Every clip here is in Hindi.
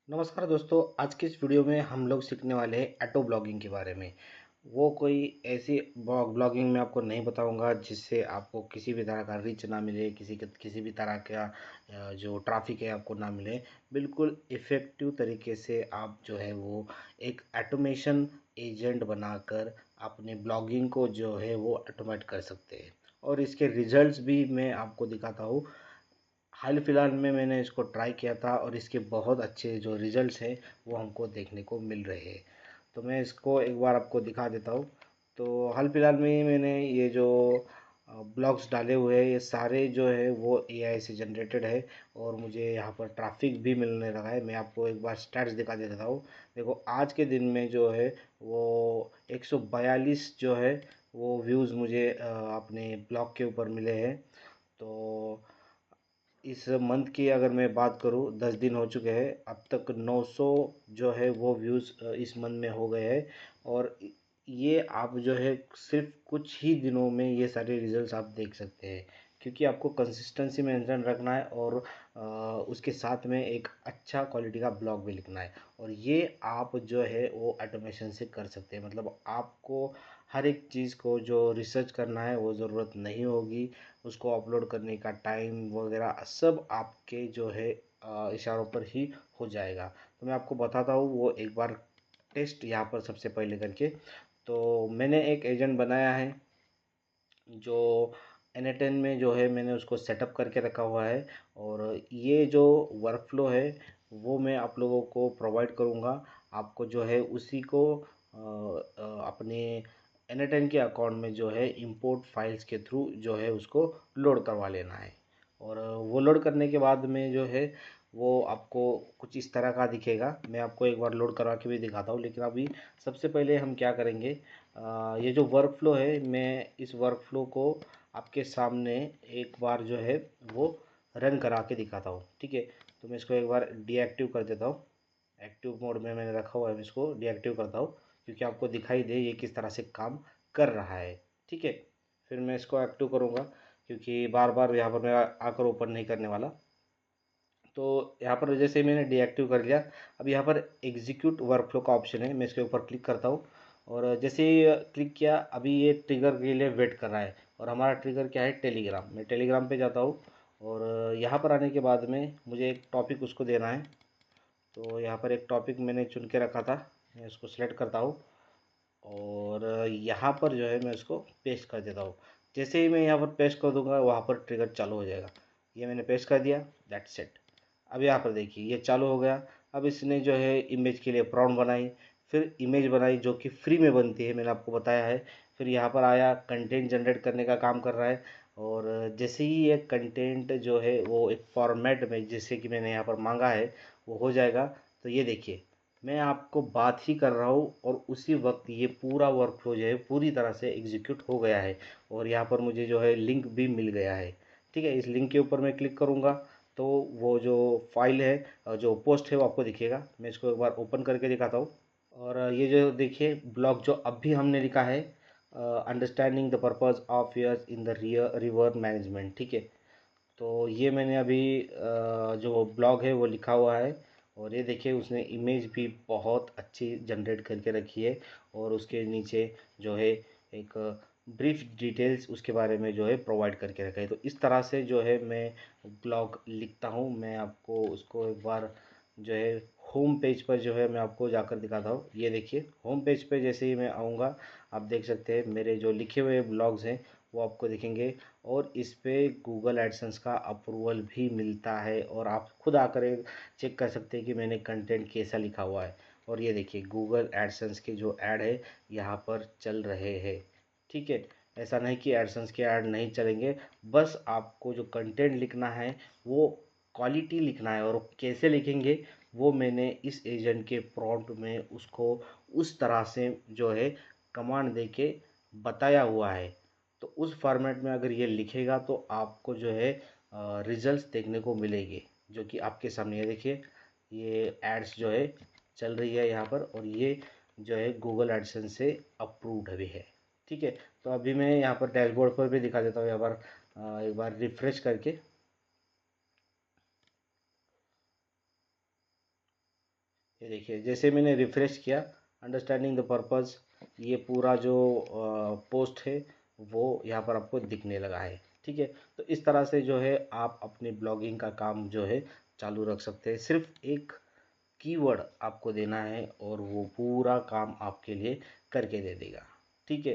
नमस्कार दोस्तों, आज की इस वीडियो में हम लोग सीखने वाले हैं ऑटो ब्लॉगिंग के बारे में। वो कोई ऐसी ब्लॉगिंग में आपको नहीं बताऊंगा जिससे आपको किसी भी तरह का रीच ना मिले, किसी भी तरह का जो ट्रैफिक है आपको ना मिले। बिल्कुल इफ़ेक्टिव तरीके से आप जो है वो एक ऑटोमेशन एजेंट बनाकर अपने ब्लॉगिंग को जो है वो ऑटोमेट कर सकते हैं। और इसके रिजल्ट्स भी मैं आपको दिखाता हूँ। हाल फिलहाल में मैंने इसको ट्राई किया था और इसके बहुत अच्छे जो रिजल्ट्स हैं वो हमको देखने को मिल रहे हैं। तो मैं इसको एक बार आपको दिखा देता हूँ। तो हाल फिलहाल में ही मैंने ये जो ब्लॉग्स डाले हुए हैं ये सारे जो है वो एआई से जनरेटेड है। और मुझे यहाँ पर ट्रैफिक भी मिलने लगा है। मैं आपको एक बार स्टैट्स दिखा देता हूँ। देखो, आज के दिन में जो है वो 142 जो है वो व्यूज़ मुझे अपने ब्लॉग के ऊपर मिले हैं। तो इस मंथ की अगर मैं बात करूं, 10 दिन हो चुके हैं, अब तक 900 जो है वो व्यूज़ इस मंथ में हो गए हैं। और ये आप जो है सिर्फ कुछ ही दिनों में ये सारे रिजल्ट्स आप देख सकते हैं। क्योंकि आपको कंसिस्टेंसी मेंटेन रखना है और उसके साथ में एक अच्छा क्वालिटी का ब्लॉग भी लिखना है। और ये आप जो है वो ऑटोमेशन से कर सकते हैं। मतलब आपको हर एक चीज़ को जो रिसर्च करना है वो ज़रूरत नहीं होगी। उसको अपलोड करने का टाइम वगैरह सब आपके जो है इशारों पर ही हो जाएगा। तो मैं आपको बताता हूँ वो एक बार टेस्ट यहाँ पर सबसे पहले करके। तो मैंने एक एजेंट बनाया है जो N10 में जो है मैंने उसको सेटअप करके रखा हुआ है। और ये जो वर्कफ्लो है वो मैं आप लोगों को प्रोवाइड करूँगा। आपको जो है उसी को अपने N10 के अकाउंट में जो है इंपोर्ट फाइल्स के थ्रू जो है उसको लोड करवा लेना है। और वो लोड करने के बाद में जो है वो आपको कुछ इस तरह का दिखेगा। मैं आपको एक बार लोड करवा के भी दिखाता हूँ, लेकिन अभी सबसे पहले हम क्या करेंगे, ये जो वर्कफ्लो है मैं इस वर्कफ्लो को आपके सामने एक बार जो है वो रन करा के दिखाता हूँ। ठीक है, तो मैं इसको एक बार डीएक्टिव कर देता हूँ। एक्टिव मोड में मैंने रखा हुआ है, मैं इसको डीएक्टिव करता हूँ क्योंकि आपको दिखाई दे ये किस तरह से काम कर रहा है। ठीक है, फिर मैं इसको एक्टिव करूँगा क्योंकि बार बार यहाँ पर मैं आकर ओपन नहीं करने वाला। तो यहाँ पर जैसे मैंने डीएक्टिव कर लिया, अब यहाँ पर एग्जीक्यूट वर्कफ्लो का ऑप्शन है, मैं इसके ऊपर क्लिक करता हूँ। और जैसे ही क्लिक किया, अभी ये ट्रिगर के लिए वेट कर रहा है। और हमारा ट्रिगर क्या है, टेलीग्राम। मैं टेलीग्राम पे जाता हूँ और यहाँ पर आने के बाद में मुझे एक टॉपिक उसको देना है। तो यहाँ पर एक टॉपिक मैंने चुन के रखा था, मैं उसको सिलेक्ट करता हूँ और यहाँ पर जो है मैं उसको पेस्ट कर देता हूँ। जैसे ही मैं यहाँ पर पेस्ट कर दूंगा वहाँ पर ट्रिगर चालू हो जाएगा। ये मैंने पेस्ट कर दिया, दैट्स इट। अब यहाँ पर देखिए ये चालू हो गया। अब इसने जो है इमेज के लिए प्रॉम्प्ट बनाई, फिर इमेज बनाई जो कि फ्री में बनती है, मैंने आपको बताया है। फिर यहाँ पर आया कंटेंट जनरेट करने का काम कर रहा है। और जैसे ही ये कंटेंट जो है वो एक फॉर्मेट में जैसे कि मैंने यहाँ पर मांगा है वो हो जाएगा। तो ये देखिए, मैं आपको बात ही कर रहा हूँ और उसी वक्त ये पूरा वर्कफ्लो जो है पूरी तरह से एग्जीक्यूट हो गया है। और यहाँ पर मुझे जो है लिंक भी मिल गया है। ठीक है, इस लिंक के ऊपर मैं क्लिक करूँगा तो वो जो फाइल है जो पोस्ट है वो आपको दिखेगा। मैं इसको एक बार ओपन करके दिखाता हूँ। और ये जो देखिए ब्लॉग जो अभी हमने लिखा है, understanding the purpose of years in the river management. ठीक है, तो ये मैंने अभी जो ब्लॉग है वो लिखा हुआ है। और ये देखिए उसने इमेज भी बहुत अच्छी जनरेट करके रखी है। और उसके नीचे जो है एक ब्रीफ डिटेल्स उसके बारे में जो है प्रोवाइड करके रखा है। तो इस तरह से जो है मैं ब्लॉग लिखता हूँ। मैं आपको उसको एक बार जो है होम पेज पर जो है मैं आपको जाकर दिखाता हूँ। ये देखिए होम पेज पे जैसे ही मैं आऊँगा, आप देख सकते हैं मेरे जो लिखे हुए ब्लॉग्स हैं वो आपको दिखेंगे। और इस पे गूगल एडसेंस का अप्रूवल भी मिलता है और आप खुद आकर एक चेक कर सकते हैं कि मैंने कंटेंट कैसा लिखा हुआ है। और ये देखिए गूगल एडसेंस के जो ऐड है यहाँ पर चल रहे हैं। ठीक है, ऐसा नहीं कि एडसेंस के ऐड नहीं चलेंगे, बस आपको जो कंटेंट लिखना है वो क्वालिटी लिखना है। और कैसे लिखेंगे वो मैंने इस एजेंट के प्रॉम्प्ट में उसको उस तरह से जो है कमांड दे के बताया हुआ है। तो उस फॉर्मेट में अगर ये लिखेगा तो आपको जो है रिजल्ट्स देखने को मिलेंगे जो कि आपके सामने है। देखिए ये एड्स जो है चल रही है यहाँ पर और ये जो है गूगल एडसेंस से अप्रूव्ड भी है। ठीक है, तो अभी मैं यहाँ पर डैशबोर्ड पर भी दिखा देता हूँ यहाँ पर एक बार रिफ्रेश करके। ये देखिए जैसे मैंने रिफ्रेश किया, अंडरस्टैंडिंग द पर्पस, ये पूरा जो पोस्ट है वो यहाँ पर आपको दिखने लगा है। ठीक है, तो इस तरह से जो है आप अपनी ब्लॉगिंग का काम जो है चालू रख सकते हैं। सिर्फ एक कीवर्ड आपको देना है और वो पूरा काम आपके लिए करके दे देगा। ठीक है,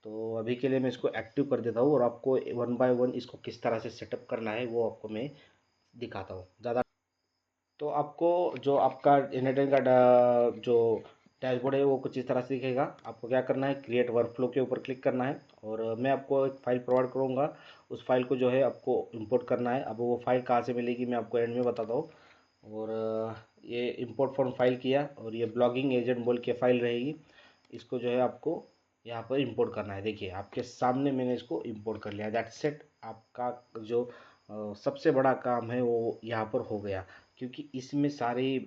तो अभी के लिए मैं इसको एक्टिव कर देता हूँ और आपको वन बाय वन इसको किस तरह से सेटअप करना है वो आपको मैं दिखाता हूँ। ज़्यादा तो आपको जो आपका जेनरेटर का जो डैशबोर्ड है वो कुछ इस तरह से दिखेगा। आपको क्या करना है, क्रिएट वर्कफ्लो के ऊपर क्लिक करना है और मैं आपको एक फ़ाइल प्रोवाइड करूँगा। उस फाइल को जो है आपको इंपोर्ट करना है। अब वो फाइल कहाँ से मिलेगी मैं आपको एंड में बताता हूँ। और ये इंपोर्ट फ्रॉम फाइल किया और ये ब्लॉगिंग एजेंट बोल के फाइल रहेगी। इसको जो है आपको यहाँ पर इंपोर्ट करना है। देखिए आपके सामने मैंने इसको इंपोर्ट कर लिया। दैट्स इट, आपका जो सबसे बड़ा काम है वो यहाँ पर हो गया, क्योंकि इसमें सारी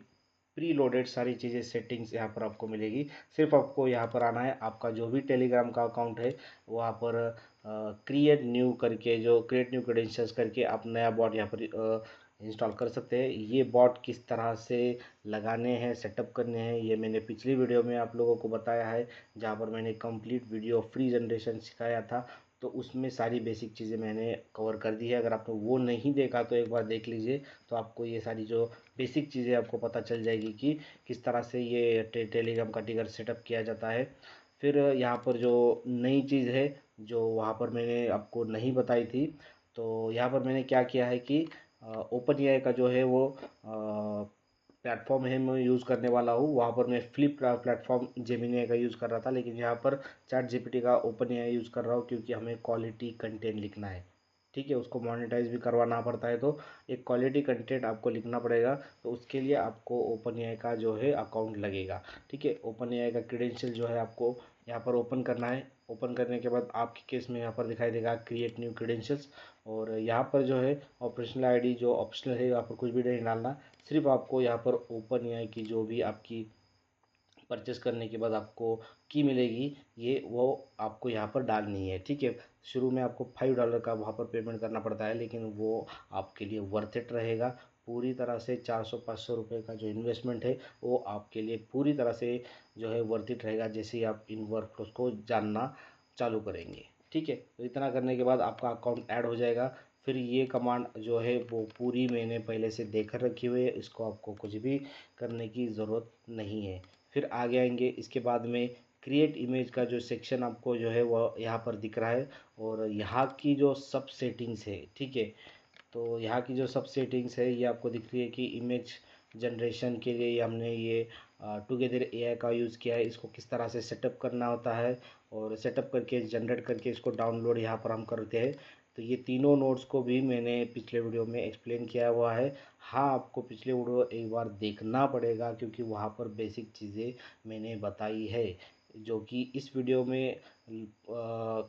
प्री लोडेड सारी चीज़ें सेटिंग्स यहाँ पर आपको मिलेगी। सिर्फ आपको यहाँ पर आना है, आपका जो भी टेलीग्राम का अकाउंट है वहाँ पर क्रिएट न्यू करके, जो क्रिएट न्यू क्रेडेंशियल्स करके आप नया बॉट यहाँ पर इंस्टॉल कर सकते हैं। ये बॉट किस तरह से लगाने हैं, सेटअप करने हैं, ये मैंने पिछली वीडियो में आप लोगों को बताया है, जहाँ पर मैंने कंप्लीट वीडियो फ्री जनरेशन सिखाया था। तो उसमें सारी बेसिक चीज़ें मैंने कवर कर दी है। अगर आपने वो नहीं देखा तो एक बार देख लीजिए, तो आपको ये सारी जो बेसिक चीज़ें आपको पता चल जाएगी कि किस तरह से ये टेलीग्राम का टिकर सेटअप किया जाता है। फिर यहाँ पर जो नई चीज़ है जो वहाँ पर मैंने आपको नहीं बताई थी, तो यहाँ पर मैंने क्या किया है कि ओपन एआई का जो है वो प्लेटफॉर्म है मैं यूज़ करने वाला हूँ। वहाँ पर मैं फ्लिप प्लेटफॉर्म जेमिनी का यूज़ कर रहा था, लेकिन यहाँ पर चैट जीपीटी का ओपन एआई यूज़ कर रहा हूँ, क्योंकि हमें क्वालिटी कंटेंट लिखना है। ठीक है, उसको मोनेटाइज भी करवाना पड़ता है, तो एक क्वालिटी कंटेंट आपको लिखना पड़ेगा। तो उसके लिए आपको ओपन एआई का जो है अकाउंट लगेगा। ठीक है, ओपन एआई का क्रेडेंशियल जो है आपको यहाँ पर ओपन करना है। ओपन करने के बाद आपके केस में यहाँ पर दिखाई देगा क्रिएट न्यू क्रेडेंशियल्स, और यहाँ पर जो है ऑपरेशनल आईडी जो ऑप्शनल है, यहाँ पर कुछ भी नहीं डालना। सिर्फ आपको यहाँ पर ओपन एआई की जो भी आपकी परचेस करने के बाद आपको की मिलेगी, ये वो आपको यहाँ पर डालनी है। ठीक है, शुरू में आपको $5 का वहाँ पर पेमेंट करना पड़ता है, लेकिन वो आपके लिए वर्थ इट रहेगा। पूरी तरह से 400-500 रुपये का जो इन्वेस्टमेंट है वो आपके लिए पूरी तरह से जो है वर्थ इट रहेगा, जैसे ही आप इन वर्कफ्लोज को जानना चालू करेंगे। ठीक है, तो इतना करने के बाद आपका अकाउंट ऐड हो जाएगा। फिर ये कमांड जो है वो पूरी मैंने पहले से देख रखी हुई है, इसको आपको कुछ भी करने की ज़रूरत नहीं है। फिर आगे आएंगे, इसके बाद में क्रिएट इमेज का जो सेक्शन आपको जो है वो यहाँ पर दिख रहा है, और यहाँ की जो सब सेटिंग्स है। ठीक है, तो यहाँ की जो सब सेटिंग्स है ये आपको दिख रही है कि इमेज जनरेशन के लिए हमने ये टुगेदर एआई का यूज़ किया है। इसको किस तरह से सेटअप करना होता है, और सेटअप करके जनरेट करके इसको डाउनलोड यहाँ पर हम करते हैं। तो ये तीनों नोट्स को भी मैंने पिछले वीडियो में एक्सप्लेन किया हुआ है। हाँ, आपको पिछले वीडियो एक बार देखना पड़ेगा, क्योंकि वहाँ पर बेसिक चीज़ें मैंने बताई है, जो कि इस वीडियो में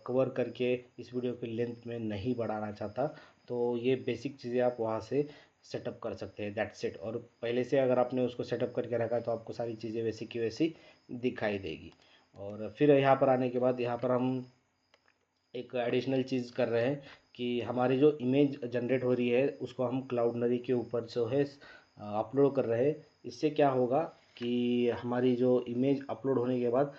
कवर करके इस वीडियो की लेंथ में नहीं बढ़ाना चाहता। तो ये बेसिक चीज़ें आप वहाँ से सेटअप कर सकते हैं, दैट्स इट। और पहले से अगर आपने उसको सेटअप करके रखा है तो आपको सारी चीज़ें वैसी की वैसी दिखाई देगी। और फिर यहाँ पर आने के बाद यहाँ पर हम एक एडिशनल चीज़ कर रहे हैं कि हमारी जो इमेज जनरेट हो रही है उसको हम क्लाउडनरी के ऊपर जो है अपलोड कर रहे हैं। इससे क्या होगा कि हमारी जो इमेज अपलोड होने के बाद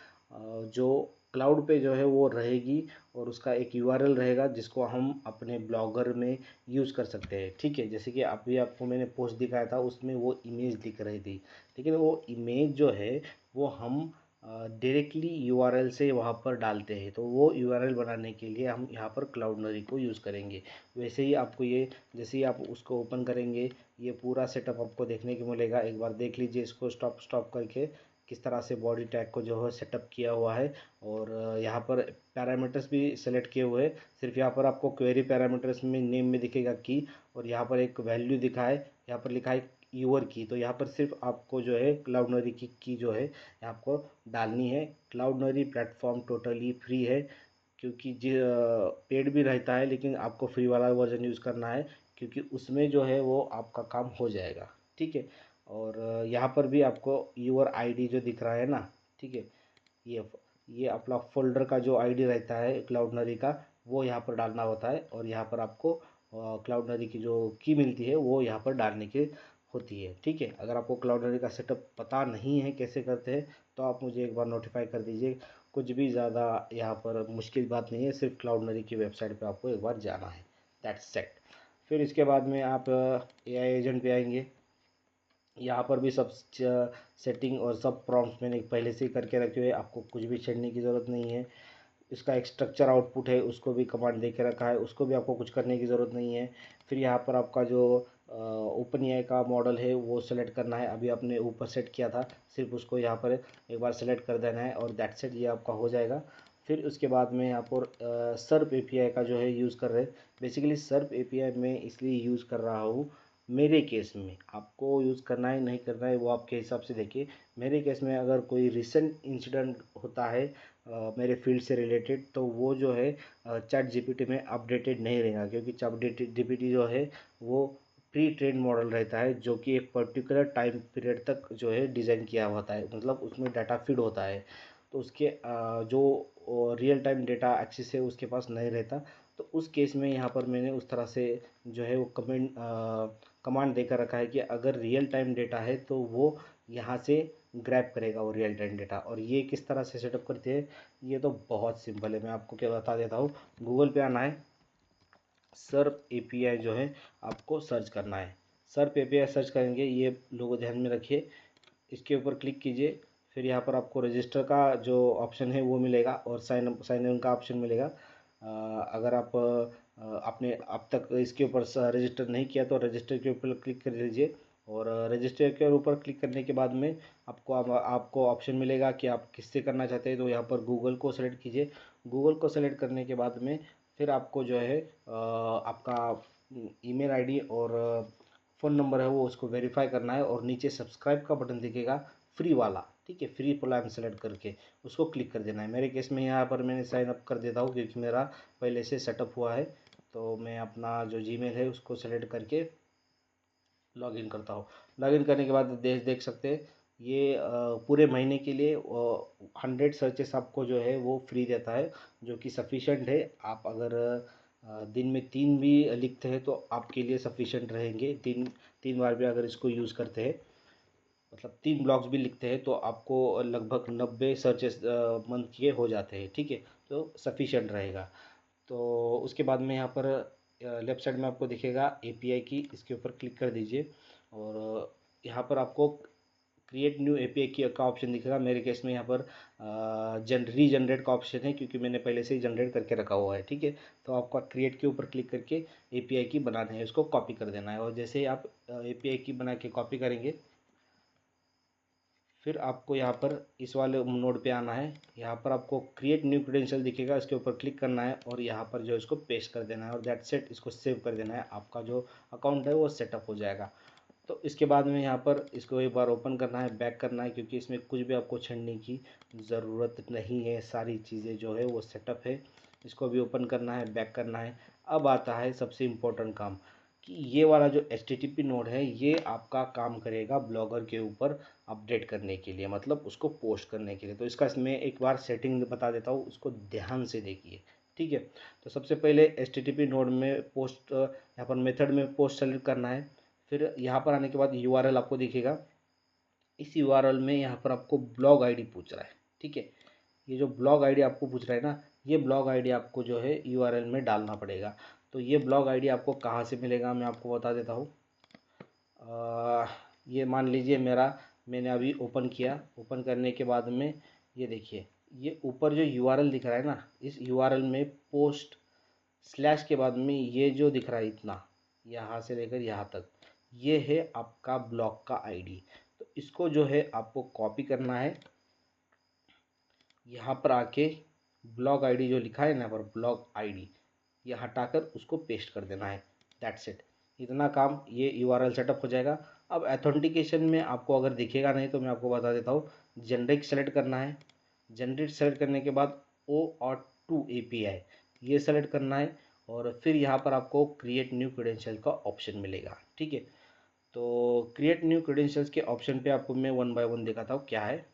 जो क्लाउड पे जो है वो रहेगी, और उसका एक यूआरएल रहेगा जिसको हम अपने ब्लॉगर में यूज़ कर सकते हैं। ठीक है, जैसे कि अभी आपको मैंने पोस्ट दिखाया था उसमें वो इमेज दिख रही थी, लेकिन वो इमेज जो है वो हम डायरेक्टली यूआरएल से वहाँ पर डालते हैं। तो वो यूआरएल बनाने के लिए हम यहाँ पर क्लाउडनरी को यूज़ करेंगे। वैसे ही आपको ये, जैसे ही आप उसको ओपन करेंगे, ये पूरा सेटअप आपको देखने को मिलेगा। एक बार देख लीजिए इसको स्टॉप स्टॉप करके, किस तरह से बॉडी टैग को जो है सेटअप किया हुआ है। और यहाँ पर पैरामीटर्स भी सेलेक्ट किए हुए हैं। सिर्फ यहाँ पर आपको क्वेरी पैरामीटर्स में नेम में दिखेगा की, और यहाँ पर एक वैल्यू दिखा है, यहाँ पर लिखा है यूअर की। तो यहाँ पर सिर्फ आपको जो है क्लाउडनरी की जो है आपको डालनी है। क्लाउडनरी प्लेटफॉर्म टोटली फ्री है, क्योंकि पेड भी रहता है, लेकिन आपको फ्री वाला वर्जन यूज़ करना है, क्योंकि उसमें जो है वो आपका काम हो जाएगा। ठीक है, और यहाँ पर भी आपको यूअर आईडी जो दिख रहा है ना, ठीक है, ये ये अपना फोल्डर का जो आईडी रहता है क्लाउडनरी का, वो यहाँ पर डालना होता है। और यहाँ पर आपको क्लाउडनरी की जो की मिलती है वो यहाँ पर डालने की होती है। ठीक है, अगर आपको क्लाउडनरी का सेटअप पता नहीं है कैसे करते हैं तो आप मुझे एक बार नोटिफाई कर दीजिए। कुछ भी ज़्यादा यहाँ पर मुश्किल बात नहीं है, सिर्फ क्लाउडनरी की वेबसाइट पे आपको एक बार जाना है, दैट्स सेट। फिर इसके बाद में आप AI एजेंट पे आएंगे। यहाँ पर भी सब सेटिंग और सब प्रॉम्प्ट्स मैंने पहले से ही करके रखे हुए, आपको कुछ भी छेड़ने की ज़रूरत नहीं है। इसका एक स्ट्रक्चर आउटपुट है, उसको भी कमांड दे के रखा है, उसको भी आपको कुछ करने की ज़रूरत नहीं है। फिर यहाँ पर आपका जो ओपन एआई का मॉडल है वो सेलेक्ट करना है, अभी आपने ऊपर सेट किया था, सिर्फ उसको यहाँ पर एक बार सेलेक्ट कर देना है और दैट सेट, ये आपका हो जाएगा। फिर उसके बाद में यहाँ पर सर्प एपीआई का जो है यूज़ कर रहे हैं। बेसिकली सर्प एपीआई मैं इसलिए यूज़ कर रहा हूँ, मेरे केस में आपको यूज़ करना है नहीं करना है वो आपके हिसाब से देखिए। मेरे केस में अगर कोई रिसेंट इंसिडेंट होता है मेरे फील्ड से रिलेटेड, तो वो जो है चैट जीपीटी में अपडेटेड नहीं रहेगा, क्योंकि चैट जीपीटी जो है वो प्री ट्रेन मॉडल रहता है, जो कि एक पर्टिकुलर टाइम पीरियड तक जो है डिज़ाइन किया होता है, मतलब उसमें डाटा फीड होता है। तो उसके जो रियल टाइम डेटा एक्सेस है उसके पास नहीं रहता। तो उस केस में यहाँ पर मैंने उस तरह से जो है वो कमांड देकर रखा है कि अगर रियल टाइम डेटा है तो वो यहाँ से ग्रैब करेगा वो रियल टाइम डेटा। और ये किस तरह से सेटअप करते हैं, ये तो बहुत सिंपल है, मैं आपको क्या बता देता हूँ। गूगल पे आना है, सर्प एपीआई जो है आपको सर्च करना है। सर्प एपीआई सर्च करेंगे, ये लोगों ध्यान में रखिए, इसके ऊपर क्लिक कीजिए। फिर यहाँ पर आपको रजिस्टर का जो ऑप्शन है वो मिलेगा और साइन इन का ऑप्शन मिलेगा। अगर आप आपने अब तक इसके ऊपर रजिस्टर नहीं किया तो रजिस्टर के ऊपर क्लिक कर लीजिए। और रजिस्टर के ऊपर क्लिक करने के बाद में आपको ऑप्शन मिलेगा कि आप किससे करना चाहते हैं, तो यहाँ पर गूगल को सेलेक्ट कीजिए। गूगल को सेलेक्ट करने के बाद में फिर आपको जो है आपका ईमेल आईडी और फ़ोन नंबर है वो उसको वेरीफाई करना है, और नीचे सब्सक्राइब का बटन दिखेगा फ्री वाला, ठीक है, फ्री प्लान सेलेक्ट करके उसको क्लिक कर देना है। मेरे केस में यहाँ पर मैंने साइन अप कर देता हूँ क्योंकि मेरा पहले से सेटअप हुआ है। तो मैं अपना जो जीमेल है उसको सेलेक्ट करके लॉगिन करता हूँ। लॉगिन करने के बाद देख देख सकते हैं ये पूरे महीने के लिए 100 सर्चेस आपको जो है वो फ्री देता है, जो कि सफिशेंट है। आप अगर दिन में 3 भी लिखते हैं तो आपके लिए सफिशेंट रहेंगे। तीन तीन बार भी अगर इसको यूज़ करते हैं, मतलब 3 ब्लॉग्स भी लिखते हैं तो आपको लगभग 90 सर्चेस मंथ के हो जाते हैं, ठीक है, तो सफिशेंट रहेगा। तो उसके बाद में यहाँ पर लेफ्ट साइड में आपको दिखेगा एपीआई की, इसके ऊपर क्लिक कर दीजिए। और यहाँ पर आपको क्रिएट न्यू एपीआई की का ऑप्शन दिखेगा। मेरे केस में यहाँ पर रीजनरेट का ऑप्शन है, क्योंकि मैंने पहले से ही जनरेट करके रखा हुआ है, ठीक है। तो आपका क्रिएट के ऊपर क्लिक करके एपीआई की बनाना है, उसको कॉपी कर देना है। और जैसे ही आप एपीआई की बना के कॉपी करेंगे, फिर आपको यहाँ पर इस वाले नोड पे आना है। यहाँ पर आपको क्रिएट न्यू क्रेडेंशियल दिखेगा, इसके ऊपर क्लिक करना है और यहाँ पर जो इसको पेस्ट कर देना है और दैट सेट, इसको सेव कर देना है। आपका जो अकाउंट है वो सेटअप हो जाएगा। तो इसके बाद में यहाँ पर इसको एक बार ओपन करना है, बैक करना है, क्योंकि इसमें कुछ भी आपको छेड़ने की ज़रूरत नहीं है, सारी चीज़ें जो है वो सेटअप है। इसको भी ओपन करना है, बैक करना है। अब आता है सबसे इम्पोर्टेंट काम, कि ये वाला जो HTTP नोड है ये आपका काम करेगा ब्लॉगर के ऊपर अपडेट करने के लिए, मतलब उसको पोस्ट करने के लिए। तो इसका इसमें एक बार सेटिंग बता देता हूँ, उसको ध्यान से देखिए, ठीक है। तो सबसे पहले HTTP नोड में पोस्ट, यहाँ पर मेथड में पोस्ट सेलेक्ट करना है। फिर यहाँ पर आने के बाद URL आपको दिखेगा। इस URL में यहाँ पर आपको ब्लॉग आईडी पूछ रहा है, ठीक है। ये जो ब्लॉग आईडी आपको पूछ रहा है ना, ये ब्लॉग आईडी आपको जो है URL में डालना पड़ेगा। तो ये ब्लॉग आईडी आपको कहाँ से मिलेगा मैं आपको बता देता हूँ। ये मान लीजिए मैंने अभी ओपन किया। ओपन करने के बाद में ये देखिए, ये ऊपर जो URL दिख रहा है ना, इस URL में पोस्ट स्लैश के बाद में ये जो दिख रहा है इतना, यहाँ से लेकर यहाँ तक, ये है आपका ब्लॉग का आईडी। तो इसको जो है आपको कॉपी करना है, यहाँ पर आके ब्लॉग आईडी जो लिखा है ना पर ब्लॉग आईडी, ये हटाकर उसको पेस्ट कर देना है, दैट्स इट। इतना काम, ये URL सेटअप हो जाएगा। अब ऑथेंटिकेशन में आपको अगर दिखेगा नहीं तो मैं आपको बता देता हूँ। जनरेट सेलेक्ट करना है। जनरेट सेलेक्ट करने के बाद OAuth2 API ये सेलेक्ट करना है, और फिर यहाँ पर आपको क्रिएट न्यू क्रेडेंशियल का ऑप्शन मिलेगा, ठीक है। तो क्रिएट न्यू क्रेडेंशियल्स के ऑप्शन पे आपको मैं वन बाय वन दिखाता हूँ क्या है।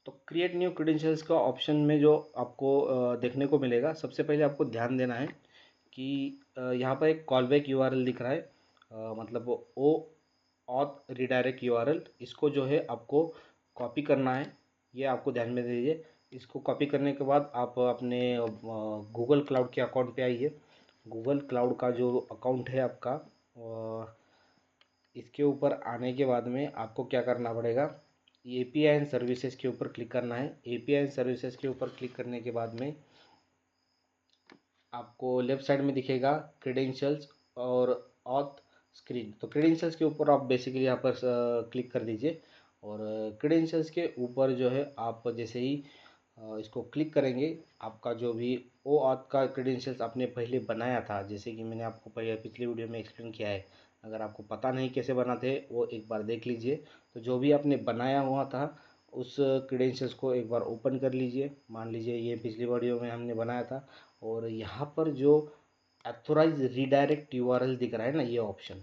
तो क्रिएट न्यू क्रेडेंशियल्स का ऑप्शन में जो आपको देखने को मिलेगा, सबसे पहले आपको ध्यान देना है कि यहाँ पर एक कॉलबैक URL दिख रहा है, मतलब ओ ऑथ रीडायरेक्ट यूआरएल, इसको जो है आपको कॉपी करना है। ये आपको ध्यान में दीजिए। इसको कॉपी करने के बाद आप अपने गूगल क्लाउड के अकाउंट पे आइए। गूगल क्लाउड का जो अकाउंट है आपका, इसके ऊपर आने के बाद में आपको क्या करना पड़ेगा, एपीआई एंड सर्विसेज के ऊपर क्लिक करना है। एपीआई एंड सर्विसेज के ऊपर क्लिक करने के बाद में आपको लेफ्ट साइड में दिखेगा क्रेडेंशियल्स और ऑथ स्क्रीन। तो क्रेडेंशियल्स के ऊपर आप बेसिकली यहाँ पर क्लिक कर दीजिए। और क्रेडेंशियल्स के ऊपर जो है आप जैसे ही इसको क्लिक करेंगे, आपका जो भी ओ ऑथ का क्रेडेंशियल्स आपने पहले बनाया था, जैसे कि मैंने आपको पहले पिछली वीडियो में एक्सप्लेन किया है, अगर आपको पता नहीं कैसे बनाते वो एक बार देख लीजिए। तो जो भी आपने बनाया हुआ था उस क्रेडेंशियल्स को एक बार ओपन कर लीजिए। मान लीजिए ये पिछली वीडियो में हमने बनाया था, और यहाँ पर जो ऑथोराइज रीडायरेक्ट यूआरएल दिख रहा है ना, ये ऑप्शन,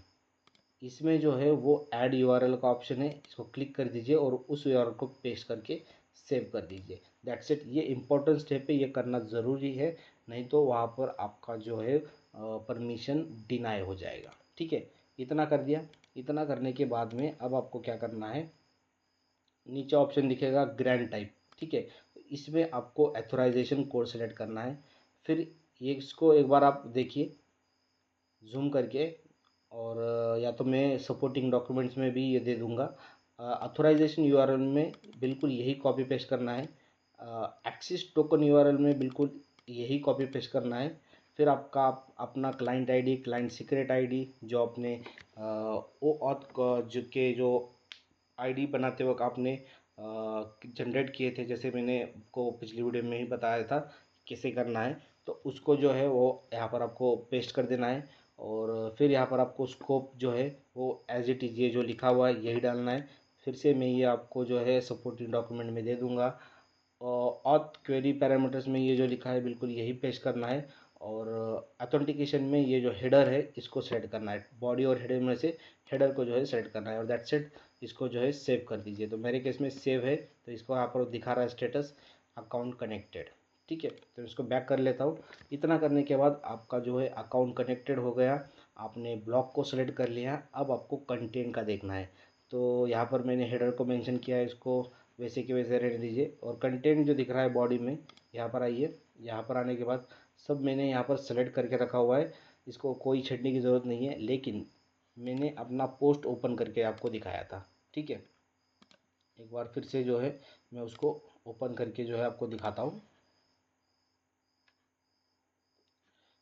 इसमें जो है वो ऐड यूआरएल का ऑप्शन है। इसको क्लिक कर दीजिए और उस यूआरएल को पेस्ट करके सेव कर दीजिए। That's it. ये इंपॉर्टेंट स्टेप है, ये करना ज़रूरी है, नहीं तो वहाँ पर आपका जो है परमिशन डिनाई हो जाएगा। ठीक है, इतना कर दिया। इतना करने के बाद में अब आपको क्या करना है, नीचे ऑप्शन दिखेगा ग्रैंड टाइप। ठीक है, तो इसमें आपको एथोराइजेशन कोड सेलेक्ट करना है। फिर ये इसको एक बार आप देखिए जूम करके, और या तो मैं सपोर्टिंग डॉक्यूमेंट्स में भी ये दे दूंगा। अथोराइजेशन यूआरएल में बिल्कुल यही कॉपी पेस्ट करना है। एक्सेस टोकन यूआरएल में बिल्कुल यही कॉपी पेस्ट करना है। फिर आपका अपना client ID, client secret ID, जो अपने ओ ऑथ जो आईडी बनाते वक्त आपने जनरेट किए थे, जैसे मैंने आपको पिछली वीडियो में ही बताया था कैसे करना है, तो उसको जो है वो यहाँ पर आपको पेस्ट कर देना है। और फिर यहाँ पर आपको स्कोप जो है वो एज इट इज़, ये जो लिखा हुआ है यही डालना है। फिर से मैं ये आपको जो है सपोर्टिंग डॉक्यूमेंट में दे दूँगा। ऑथ क्वेरी पैरामीटर्स में ये जो लिखा है बिल्कुल यही पेस्ट करना है। और ऑथेंटिकेशन में ये जो हेडर है इसको सेलेक्ट करना है। बॉडी और हेडर में से हेडर को जो है सेलेक्ट करना है, और दैट्स इट। इसको जो है सेव कर दीजिए। तो मेरे केस में सेव है, तो इसको यहाँ पर दिखा रहा है स्टेटस अकाउंट कनेक्टेड। ठीक है, तो इसको बैक कर लेता हूँ। इतना करने के बाद आपका जो है अकाउंट कनेक्टेड हो गया। आपने ब्लॉक को सेलेक्ट कर लिया। अब आपको कंटेंट का देखना है। तो यहाँ पर मैंने हेडर को मेंशन किया है, इसको वैसे के वैसे रहने दीजिए। और कंटेंट जो दिख रहा है बॉडी में, यहाँ पर आइए। यहाँ पर आने के बाद सब मैंने यहाँ पर सेलेक्ट करके रखा हुआ है, इसको कोई छेड़ने की ज़रूरत नहीं है, लेकिन मैंने अपना पोस्ट ओपन करके आपको दिखाया था। ठीक है, एक बार फिर से जो है मैं उसको ओपन करके जो है आपको दिखाता हूँ।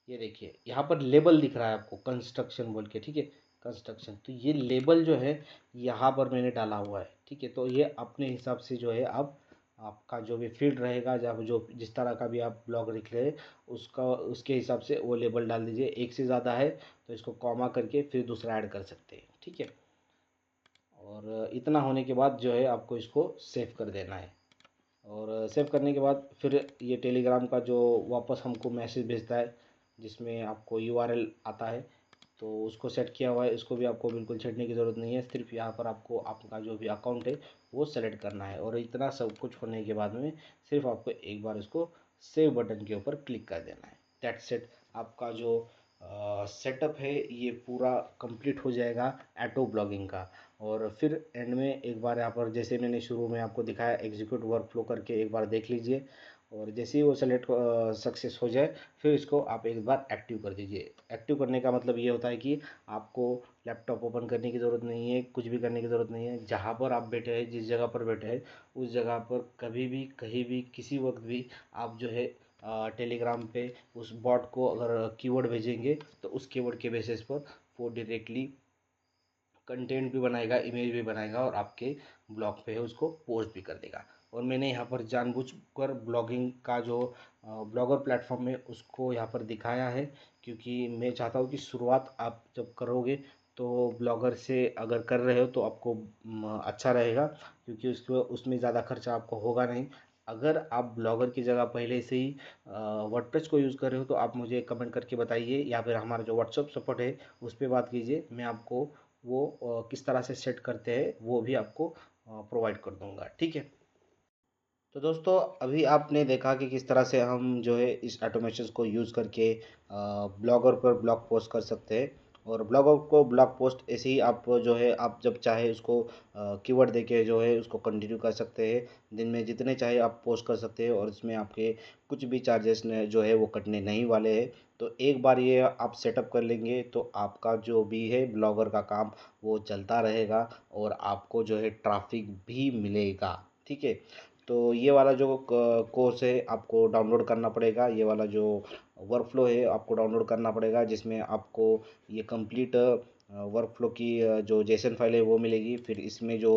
ये देखिए यहाँ पर लेबल दिख रहा है आपको कंस्ट्रक्शन बोल के। ठीक है, कंस्ट्रक्शन, तो ये लेबल जो है यहाँ पर मैंने डाला हुआ है। ठीक है, तो ये अपने हिसाब से जो है आप, आपका जो भी फील्ड रहेगा, जब जो जिस तरह का भी आप ब्लॉग लिख रहे हैं उसका, उसके हिसाब से वो लेबल डाल दीजिए। एक से ज़्यादा है तो इसको कॉमा करके फिर दूसरा ऐड कर सकते हैं। ठीक है, और इतना होने के बाद जो है आपको इसको सेव कर देना है। और सेव करने के बाद फिर ये टेलीग्राम का जो वापस हमको मैसेज भेजता है, जिसमें आपको यूआरएल आता है, तो उसको सेट किया हुआ है। इसको भी आपको बिल्कुल छेड़ने की ज़रूरत नहीं है, सिर्फ यहाँ पर आपको आपका जो भी अकाउंट है वो सेलेक्ट करना है। और इतना सब कुछ होने के बाद में सिर्फ आपको एक बार इसको सेव बटन के ऊपर क्लिक कर देना है। That's it. आपका जो सेटअप है ये पूरा कंप्लीट हो जाएगा ऑटो ब्लॉगिंग का। और फिर एंड में एक बार यहाँ पर जैसे मैंने शुरू में आपको दिखाया, एग्जीक्यूट वर्कफ्लो करके एक बार देख लीजिए। और जैसे ही वो सेलेक्ट सक्सेस हो जाए, फिर इसको आप एक बार एक्टिव कर दीजिए। एक्टिव करने का मतलब ये होता है कि आपको लैपटॉप ओपन करने की ज़रूरत नहीं है, कुछ भी करने की ज़रूरत नहीं है। जहाँ पर आप बैठे हैं, जिस जगह पर बैठे हैं, उस जगह पर कभी भी, कहीं भी, किसी वक्त भी आप जो है टेलीग्राम पे उस बॉट को अगर कीवर्ड भेजेंगे, तो उस कीवर्ड के बेसिस पर वो डायरेक्टली कंटेंट भी बनाएगा, इमेज भी बनाएगा, और आपके ब्लॉग पे है उसको पोस्ट भी कर देगा। और मैंने यहाँ पर जानबूझकर ब्लॉगिंग का जो ब्लॉगर प्लेटफॉर्म है उसको यहाँ पर दिखाया है, क्योंकि मैं चाहता हूँ कि शुरुआत आप जब करोगे तो ब्लॉगर से अगर कर रहे हो तो आपको अच्छा रहेगा, क्योंकि उसको उसमें ज़्यादा खर्चा आपको होगा नहीं। अगर आप ब्लॉगर की जगह पहले से ही वर्डप्रेस को यूज़ कर रहे हो तो आप मुझे कमेंट करके बताइए, या फिर हमारा जो व्हाट्सअप सपोर्ट है उस पर बात कीजिए। मैं आपको वो किस तरह से सेट करते हैं वो भी आपको प्रोवाइड कर दूंगा। ठीक है, तो दोस्तों अभी आपने देखा कि किस तरह से हम जो है इस ऑटोमेशन को यूज़ करके ब्लॉगर पर ब्लॉग पोस्ट कर सकते हैं। और ब्लॉग को ब्लॉग पोस्ट ऐसे ही आप जो है आप जब चाहे उसको कीवर्ड देके जो है उसको कंटिन्यू कर सकते हैं। दिन में जितने चाहे आप पोस्ट कर सकते हैं और इसमें आपके कुछ भी चार्जेस जो है वो कटने नहीं वाले हैं। तो एक बार ये आप सेटअप कर लेंगे तो आपका जो भी है ब्लॉगर का काम वो चलता रहेगा और आपको जो है ट्रैफिक भी मिलेगा। ठीक है। तो ये वाला जो कोर्स है आपको डाउनलोड करना पड़ेगा। ये वाला जो वर्कफ्लो है आपको डाउनलोड करना पड़ेगा, जिसमें आपको ये कंप्लीट वर्कफ्लो की जो जेसन फाइल है वो मिलेगी। फिर इसमें जो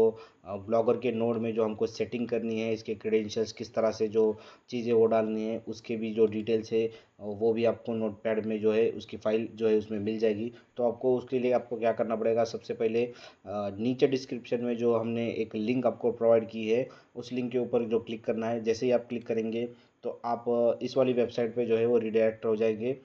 ब्लॉगर के नोड में जो हमको सेटिंग करनी है, इसके क्रेडेंशियल्स किस तरह से जो चीज़ें वो डालनी है उसके भी जो डिटेल्स है वो भी आपको नोटपैड में जो है उसकी फ़ाइल जो है उसमें मिल जाएगी। तो आपको उसके लिए आपको क्या करना पड़ेगा, सबसे पहले नीचे डिस्क्रिप्शन में जो हमने एक लिंक आपको प्रोवाइड की है उस लिंक के ऊपर जो क्लिक करना है। जैसे ही आप क्लिक करेंगे तो आप इस वाली वेबसाइट पे जो है वो रिडायरेक्ट हो जाएंगे,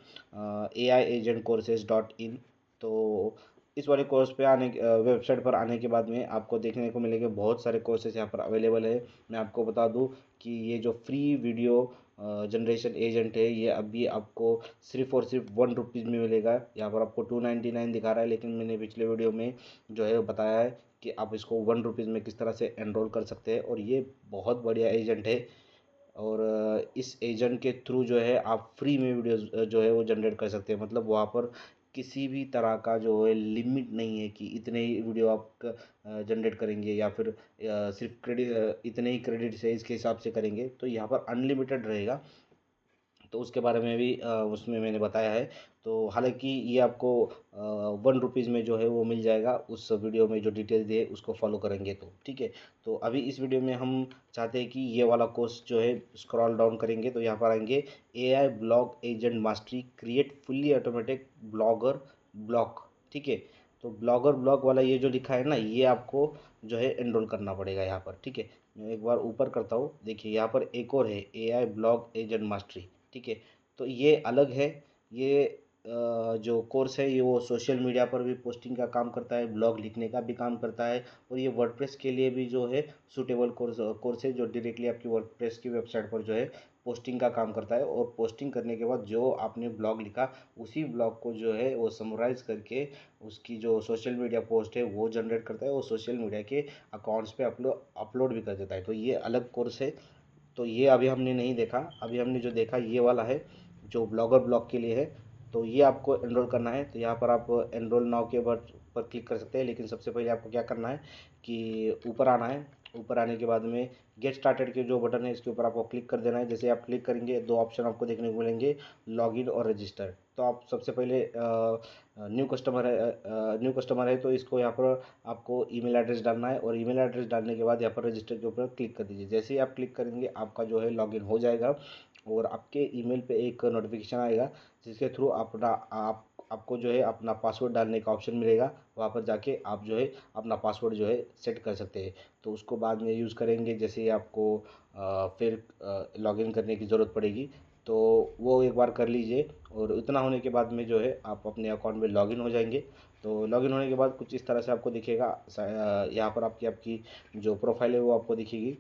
AIagentcourses.in। तो इस वाले कोर्स पे वेबसाइट पर आने के बाद में आपको देखने को मिलेंगे बहुत सारे कोर्सेज यहाँ पर अवेलेबल है। मैं आपको बता दूँ कि ये जो फ्री वीडियो जनरेशन एजेंट है ये अभी आपको सिर्फ़ और सिर्फ 1 रुपीज़ में मिलेगा। यहाँ पर आपको 299 दिखा रहा है, लेकिन मैंने पिछले वीडियो में जो है बताया है कि आप इसको 1 रुपीज़ में किस तरह से एनरोल कर सकते हैं। और ये बहुत बढ़िया एजेंट है और इस एजेंट के थ्रू जो है आप फ्री में वीडियोस जो है वो जनरेट कर सकते हैं। मतलब वहाँ पर किसी भी तरह का जो है लिमिट नहीं है कि इतने ही वीडियो आप जनरेट करेंगे या फिर सिर्फ क्रेडिट इतने ही क्रेडिट से इसके हिसाब से करेंगे। तो यहाँ पर अनलिमिटेड रहेगा। तो उसके बारे में भी उसमें मैंने बताया है। तो हालांकि ये आपको 1 रुपीज़ में जो है वो मिल जाएगा, उस वीडियो में जो डिटेल्स दिए उसको फॉलो करेंगे तो ठीक है। तो अभी इस वीडियो में हम चाहते हैं कि ये वाला कोर्स जो है स्क्रॉल डाउन करेंगे तो यहाँ पर आएंगे AI blog agent mastery create fully automatic blogger blog. ठीक है। तो ब्लॉगर ब्लॉग वाला ये जो लिखा है ना ये आपको जो है एनरोल करना पड़ेगा यहाँ पर। ठीक है। मैं एक बार ऊपर करता हूँ, देखिए यहाँ पर एक और है AI ब्लॉग एजेंट मास्टरी। ठीक है। तो ये अलग है। ये जो कोर्स है ये वो सोशल मीडिया पर भी पोस्टिंग का काम करता है, ब्लॉग लिखने का भी काम करता है और ये वर्डप्रेस के लिए भी जो है सूटेबल कोर्स है जो डायरेक्टली आपकी वर्डप्रेस की वेबसाइट पर जो है पोस्टिंग का काम करता है। और पोस्टिंग करने के बाद जो आपने ब्लॉग लिखा उसी ब्लॉग को जो है वो समराइज़ करके उसकी जो सोशल मीडिया पोस्ट है वो जनरेट करता है और सोशल मीडिया के अकाउंट्स पे अपलोड भी कर देता है। तो ये अलग कोर्स है। तो ये अभी हमने नहीं देखा, अभी हमने जो देखा ये वाला है जो ब्लॉगर ब्लॉग के लिए है। तो ये आपको एनरोल करना है। तो यहाँ पर आप एनरोल नाउ के पर क्लिक कर सकते हैं, लेकिन सबसे पहले आपको क्या करना है कि ऊपर आना है। ऊपर आने के बाद में गेट स्टार्टेड के जो बटन है इसके ऊपर आपको क्लिक कर देना है। जैसे आप क्लिक करेंगे दो ऑप्शन आपको देखने को मिलेंगे, लॉगिन और रजिस्टर। तो आप सबसे पहले न्यू कस्टमर है तो इसको यहाँ पर आपको ईमेल एड्रेस डालना है और ईमेल एड्रेस डालने के बाद यहाँ पर रजिस्टर के ऊपर क्लिक कर दीजिए। जैसे ही आप क्लिक करेंगे आपका जो है लॉगिन हो जाएगा और आपके ईमेल पे एक नोटिफिकेशन आएगा जिसके थ्रू आपको जो है अपना पासवर्ड डालने का ऑप्शन मिलेगा। वहाँ पर जाके आप जो है अपना पासवर्ड जो है सेट कर सकते हैं। तो उसको बाद में यूज़ करेंगे जैसे ही आपको फिर लॉगिन करने की ज़रूरत पड़ेगी तो वो एक बार कर लीजिए। और इतना होने के बाद में जो है आप अपने अकाउंट में लॉगिन हो जाएंगे। तो लॉगिन होने के बाद कुछ इस तरह से आपको दिखेगा। यहाँ पर आपकी आपकी जो प्रोफाइल है वो आपको दिखेगी।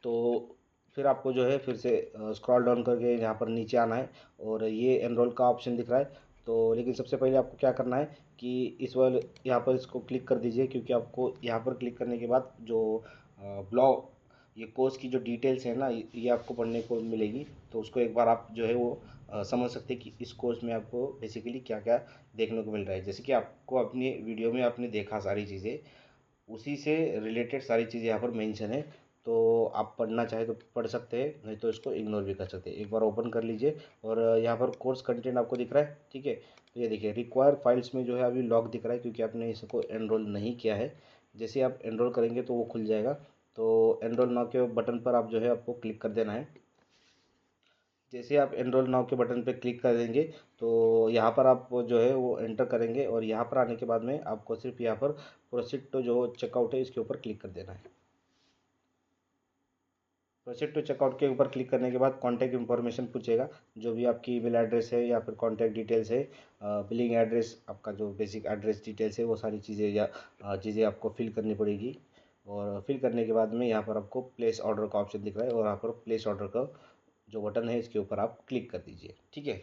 तो फिर आपको जो है फिर से स्क्रॉल डाउन करके यहाँ पर नीचे आना है और ये एनरोल का ऑप्शन दिख रहा है। तो लेकिन सबसे पहले आपको क्या करना है कि इस वाले यहाँ पर इसको क्लिक कर दीजिए, क्योंकि आपको यहाँ पर क्लिक करने के बाद जो ब्लॉग ये कोर्स की जो डिटेल्स है ना ये आपको पढ़ने को मिलेगी। तो उसको एक बार आप जो है वो समझ सकते हैं कि इस कोर्स में आपको बेसिकली क्या क्या देखने को मिल रहा है। जैसे कि आपको अपनी वीडियो में आपने देखा सारी चीज़ें, उसी से रिलेटेड सारी चीज़ें यहाँ पर मेंशन है। तो आप पढ़ना चाहे तो पढ़ सकते हैं, नहीं तो इसको इग्नोर भी कर सकते हैं। एक बार ओपन कर लीजिए और यहाँ पर कोर्स कंटेंट आपको दिख रहा है। ठीक है। तो ये देखिए रिक्वायर फाइल्स में जो है अभी लॉक दिख रहा है क्योंकि आपने इसको एनरोल नहीं किया है। जैसे आप एनरोल करेंगे तो वो खुल जाएगा। तो एनरोल नाउ के बटन पर आप जो है आपको क्लिक कर देना है। जैसे आप एनरोल नाउ के बटन पे क्लिक कर देंगे तो यहाँ पर आप जो है वो एंटर करेंगे और यहाँ पर आने के बाद में आपको सिर्फ यहाँ पर प्रोसीड टू जो चेकआउट है इसके ऊपर क्लिक कर देना है। प्रोसीड टू चेकआउट के ऊपर क्लिक करने के बाद कॉन्टैक्ट इन्फॉर्मेशन पूछेगा, जो भी आपकी ईमेल एड्रेस है या फिर कॉन्टैक्ट डिटेल्स है, बिलिंग एड्रेस आपका जो बेसिक एड्रेस डिटेल्स है वो सारी चीज़ें या चीज़ें आपको फिल करनी पड़ेगी। और फिल करने के बाद में यहाँ पर आपको प्लेस ऑर्डर का ऑप्शन दिख रहा है और यहाँ पर प्लेस ऑर्डर का जो बटन है इसके ऊपर आप क्लिक कर दीजिए। ठीक है।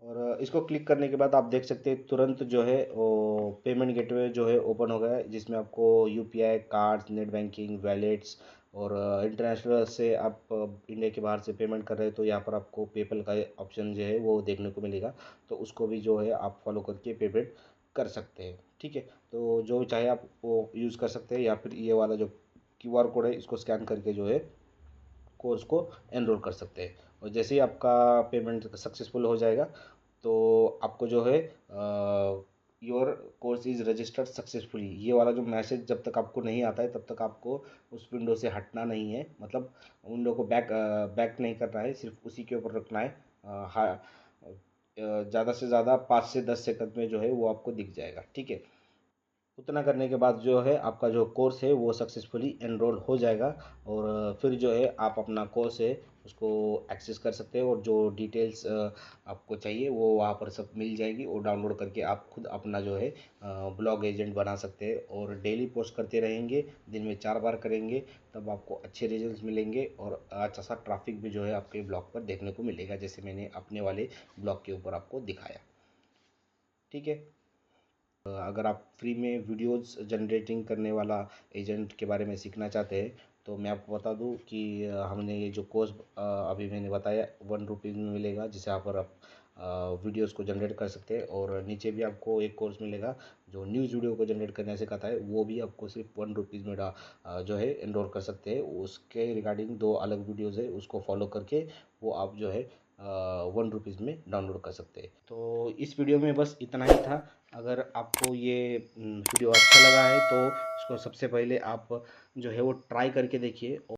और इसको क्लिक करने के बाद आप देख सकते हैं तुरंत जो है वो पेमेंट गेटवे जो है ओपन हो गया है, जिसमें आपको UPI cards, net banking, wallets और इंटरनेशनल से आप इंडिया के बाहर से पेमेंट कर रहे हैं तो यहाँ पर आपको पेपल का ऑप्शन जो है वो देखने को मिलेगा। तो उसको भी जो है आप फॉलो करके पेमेंट कर सकते हैं। ठीक है, तो जो चाहे आप वो यूज़ कर सकते हैं, या फिर ये वाला जो क्यूआर कोड है इसको स्कैन करके जो है कोर्स को एनरोल कर सकते हैं। और जैसे ही आपका पेमेंट सक्सेसफुल हो जाएगा तो आपको जो है your course is registered successfully, ये वाला जो मैसेज जब तक आपको नहीं आता है तब तक आपको उस विंडो से हटना नहीं है। मतलब विंडो को बैक नहीं करना है, सिर्फ उसी के ऊपर रखना है। ज़्यादा से ज़्यादा 5 से 10 सेकंड में जो है वो आपको दिख जाएगा। ठीक है, उतना करने के बाद जो है आपका जो कोर्स है वो सक्सेसफुली एनरोल हो जाएगा। और फिर जो है आप अपना कोर्स है उसको एक्सेस कर सकते हैं, और जो डिटेल्स आपको चाहिए वो वहाँ पर सब मिल जाएगी, और डाउनलोड करके आप खुद अपना जो है ब्लॉग एजेंट बना सकते हैं। और डेली पोस्ट करते रहेंगे, दिन में 4 बार करेंगे, तब आपको अच्छे रिजल्ट्स मिलेंगे और अच्छा सा ट्रैफिक भी जो है आपके ब्लॉग पर देखने को मिलेगा, जैसे मैंने अपने वाले ब्लॉग के ऊपर आपको दिखाया। ठीक है, अगर आप फ्री में वीडियोस जनरेटिंग करने वाला एजेंट के बारे में सीखना चाहते हैं तो मैं आपको बता दूं कि हमने ये जो कोर्स अभी मैंने बताया 1 रुपीज़ में मिलेगा, जिसे आप पर आप वीडियोस को जनरेट कर सकते हैं। और नीचे भी आपको एक कोर्स मिलेगा जो न्यूज़ वीडियो को जनरेट करने सिखाता है, वो भी आपको सिर्फ 1 रुपीज़ में जो है एनरोल कर सकते हैं। उसके रिगार्डिंग 2 अलग वीडियोज़ है, उसको फॉलो करके वो आप जो है 1 रुपीज़ में डाउनलोड कर सकते हैं। तो इस वीडियो में बस इतना ही था। अगर आपको ये वीडियो अच्छा लगा है तो इसको सबसे पहले आप जो है वो ट्राई करके देखिए।